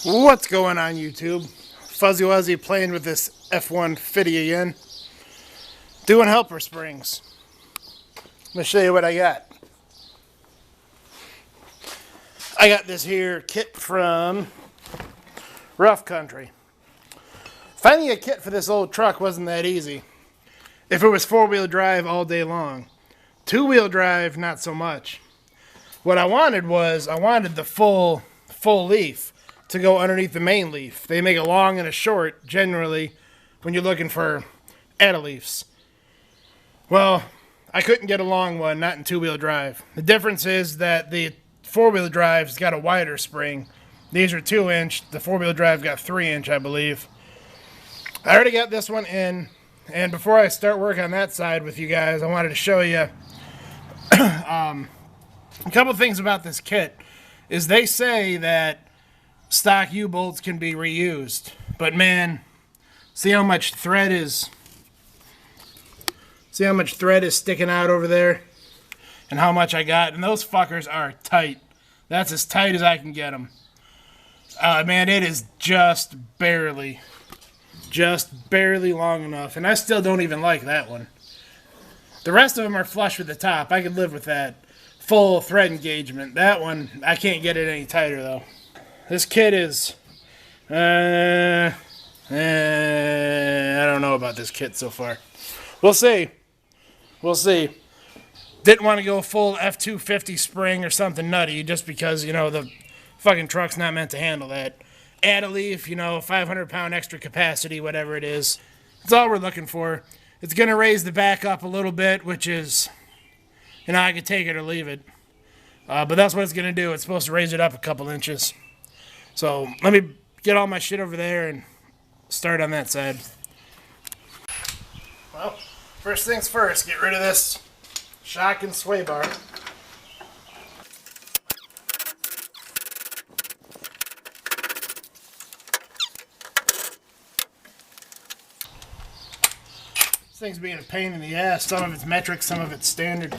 What's going on, YouTube? Fuzzy Wuzzy playing with this F150 again. Doing helper springs. Let me show you what I got. I got this here kit from Rough Country. Finding a kit for this old truck wasn't that easy. If it was four-wheel drive all day long. Two-wheel drive, not so much. What I wanted the full leaf to go underneath the main leaf. They make a long and a short, generally, when you're looking for add-a-leafs. Well, I couldn't get a long one, not in two-wheel drive. The difference is that the four-wheel drive's got a wider spring. These are 2-inch. The four-wheel drive got 3-inch, I believe. I already got this one in, and before I start work on that side with you guys, I wanted to show you a couple things about this kit. Is they say that stock U-bolts can be reused, but man, see how much thread is sticking out over there, and how much I got, and those fuckers are tight. That's as tight as I can get them. Man, it is just barely long enough, and I still don't even like that one. The rest of them are flush with the top. I could live with that full thread engagement. That one, I can't get it any tighter though. This kit is, I don't know about this kit so far. We'll see. Didn't want to go full F250 spring or something nutty just because, you know, the fucking truck's not meant to handle that. Add a leaf, 500-pound extra capacity, whatever it is. That's all we're looking for. It's going to raise the back up a little bit, which is, I could take it or leave it. But that's what it's going to do. It's supposed to raise it up a couple inches. So let me get all my shit over there and start on that side. Well, first things first, get rid of this shock and sway bar. This thing's being a pain in the ass. Some of it's metric, some of it's standard.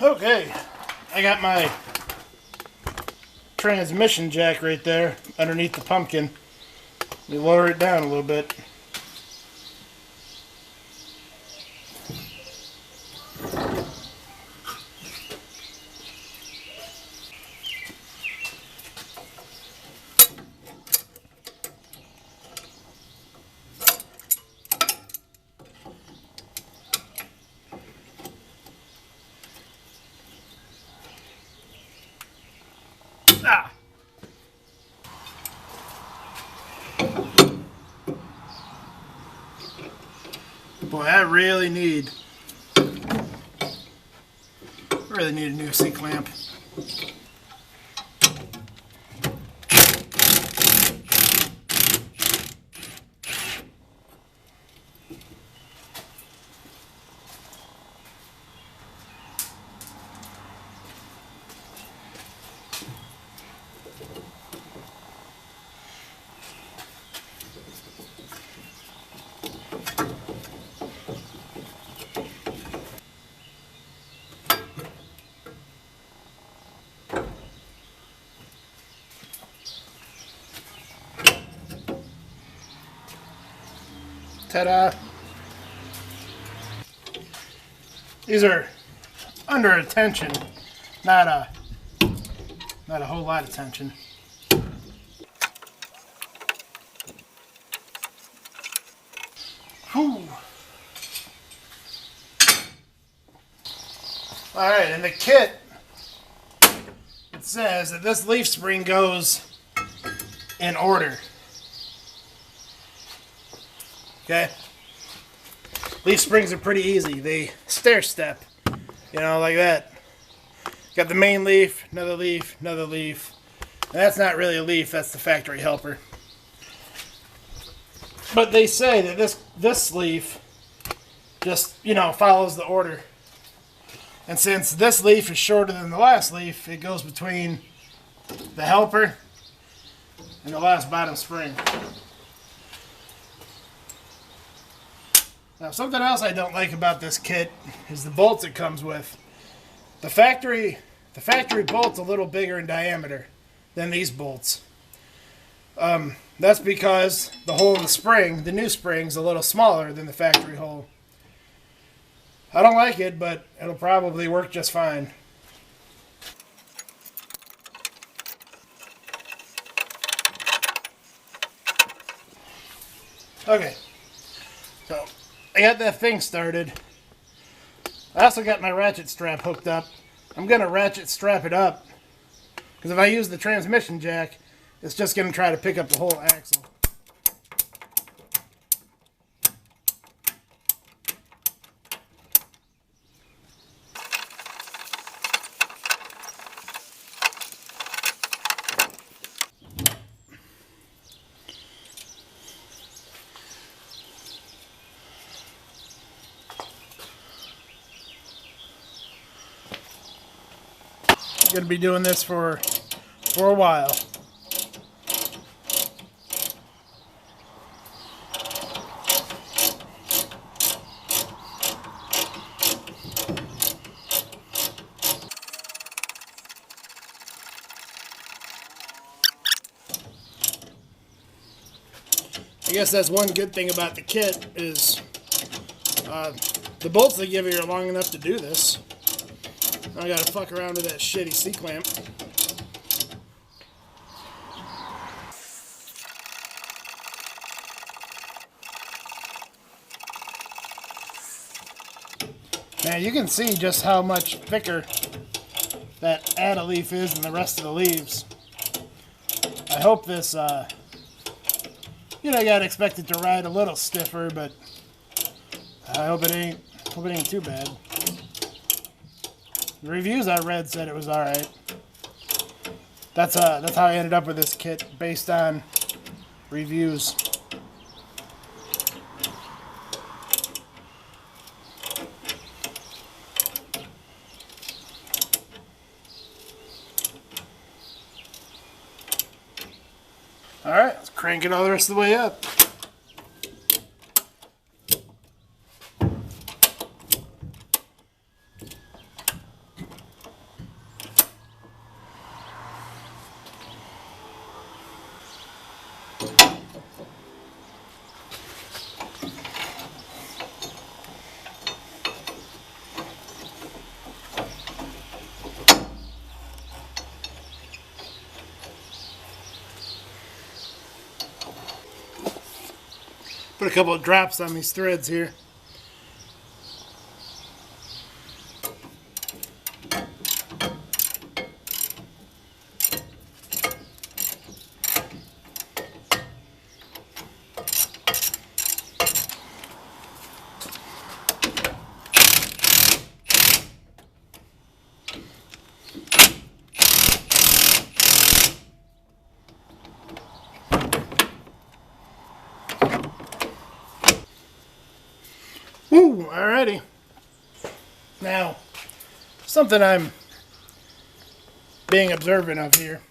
Okay, I got my transmission jack right there underneath the pumpkin. Let me lower it down a little bit. Boy, I really need a new C-clamp. Ta-da! These are under attention, not a whole lot of tension. Whew. All right, in the kit, it says that this leaf spring goes in order. Okay? Leaf springs are pretty easy. They stair step, you know, like that. Got the main leaf, another leaf, another leaf. And that's not really a leaf, that's the factory helper. But they say that this leaf just, you know, follows the order. And since this leaf is shorter than the last leaf, it goes between the helper and the last bottom spring. Now, something else I don't like about this kit is the bolts it comes with. The factory bolt's a little bigger in diameter than these bolts. That's because the hole in the spring, the new spring's a little smaller than the factory hole. I don't like it, but it'll probably work just fine. Okay, so I got that thing started. I also got my ratchet strap hooked up. I'm going to ratchet strap it up, because if I use the transmission jack, it's just going to try to pick up the whole axle. Going to be doing this for a while. I guess that's one good thing about the kit is the bolts they give you are long enough to do this. I gotta fuck around with that shitty C-clamp. Now you can see just how much thicker that add-a leaf is than the rest of the leaves. I hope this, you know, you gotta expect it to ride a little stiffer, but I hope it ain't too bad. The reviews I read said it was alright. That's how I ended up with this kit, based on reviews. Alright, let's crank it all the rest of the way up. Put a couple of drops on these threads here. Ooh, alrighty. Now, something I'm being observant of here.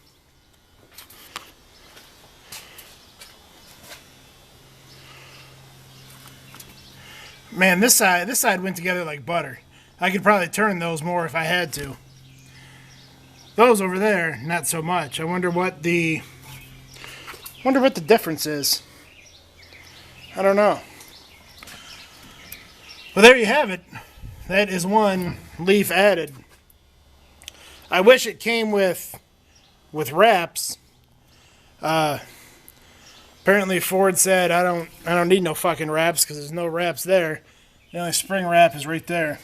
Man, this side went together like butter. I could probably turn those more if I had to. Those over there, not so much. I wonder what the difference is. I don't know. Well, there you have it. That is one leaf added. I wish it came with wraps. Apparently Ford said I don't need no fucking wraps because there's no wraps there. The only spring wrap is right there.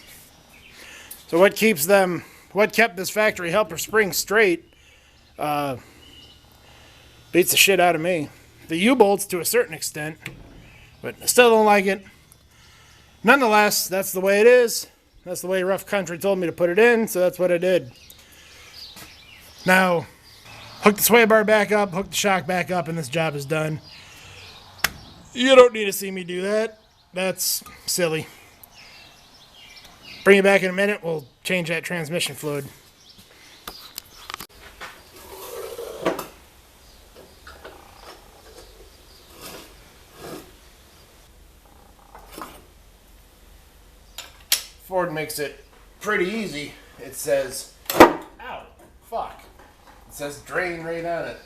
So what kept this factory helper spring straight beats the shit out of me. The U-bolts to a certain extent, but I still don't like it. Nonetheless, that's the way it is. That's the way Rough Country told me to put it in, so that's what I did. Now, hook the sway bar back up, hook the shock back up, and this job is done. You don't need to see me do that. That's silly. Bring it back in a minute. We'll change that transmission fluid. Ford makes it pretty easy. It says, ow, fuck. It says drain right on it.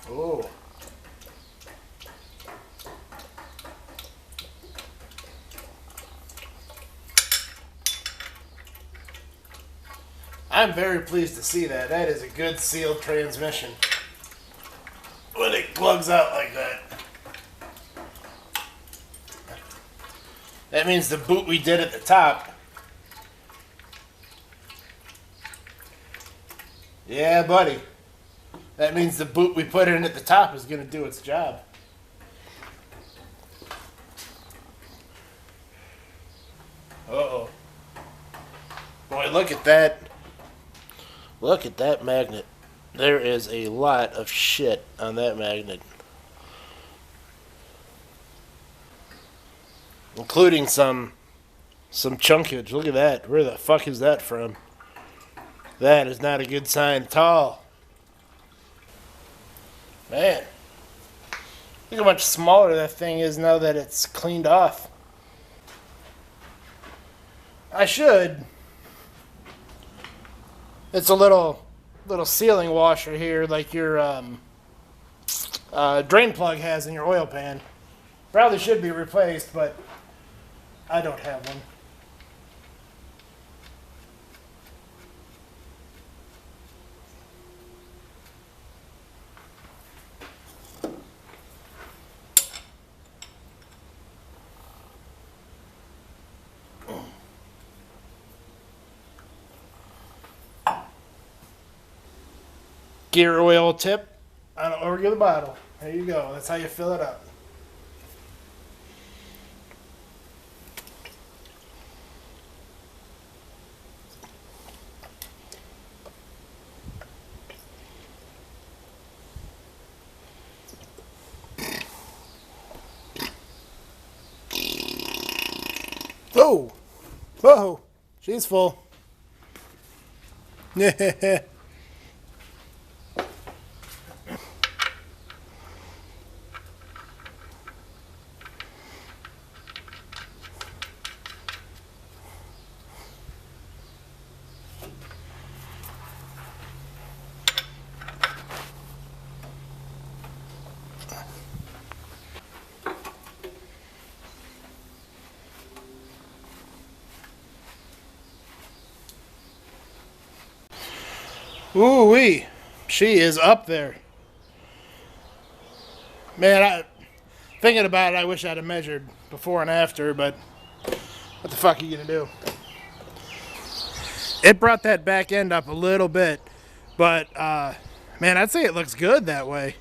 Oh. I'm very pleased to see that. That is a good sealed transmission. When it plugs out like that. That means the boot we did at the top. Yeah, buddy. That means the boot we put in at the top is going to do its job. Uh-oh. Boy, look at that. Look at that magnet. There is a lot of shit on that magnet. Including some chunkage. Look at that. Where the fuck is that from? That is not a good sign at all. Man. Look how much smaller that thing is now that it's cleaned off. I should. It's a little sealing washer here, like your drain plug has in your oil pan. Probably should be replaced, but I don't have one. Gear oil tip on an regular bottle. There you go. That's how you fill it up. Oh! Whoa! She's full. Yeah. Ooh-wee. She is up there. Man, thinking about it, I wish I'd have measured before and after, but what the fuck are you going to do? It brought that back end up a little bit, but, man, I'd say it looks good that way.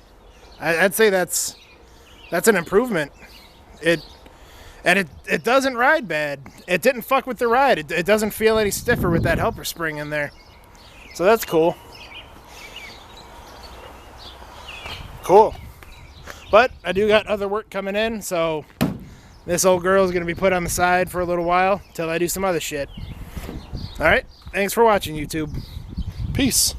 I'd say that's an improvement. It doesn't ride bad. It didn't fuck with the ride. It doesn't feel any stiffer with that helper spring in there. So that's cool. Cool. But I do got other work coming in, so this old girl is going to be put on the side for a little while until I do some other shit. Alright, thanks for watching, YouTube. Peace.